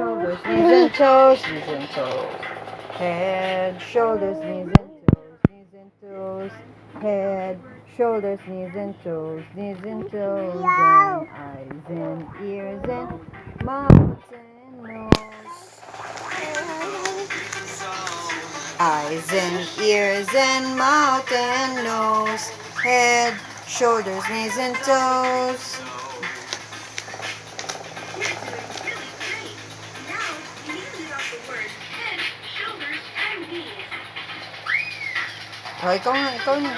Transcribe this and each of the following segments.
shoulders, knees and toes, knees and toes. Head, shoulders, knees and toes, knees and toes. Head, shoulders, knees and toes, knees and toes. And eyes and ears and mouth and nose. Eyes and ears and mouth and nose. Head, shoulders, knees and toes. Oh, ikaw na.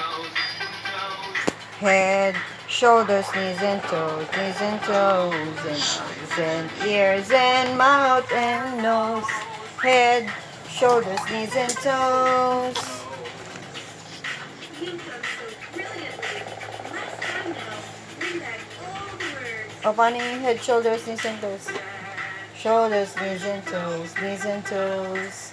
Head, shoulders, knees and toes, knees and toes, and eyes and ears and mouth and nose. Head, shoulders, knees and toes. O, paano yung head, shoulders, knees and toes? Shoulders, knees and toes, knees and toes.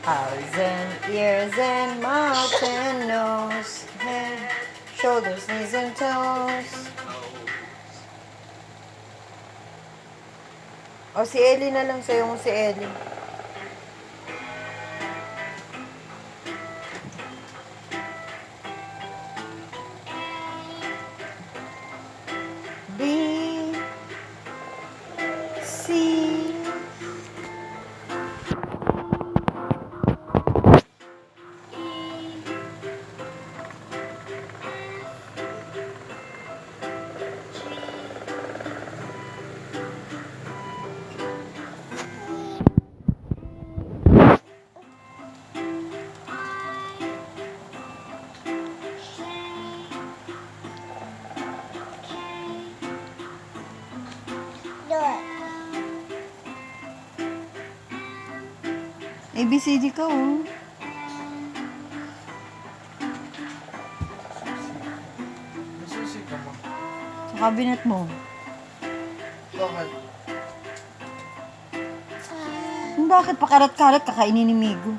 Eyes and ears and mouth and nose. Head, shoulders, knees and toes. O, si Ellie na lang sa'yo kung si Ellie. B, C, ABCD ka, oh. Nasusi ka mo. Sa cabinet mo. Bakit? Bakit pakarat-karat kakainin ni Migo?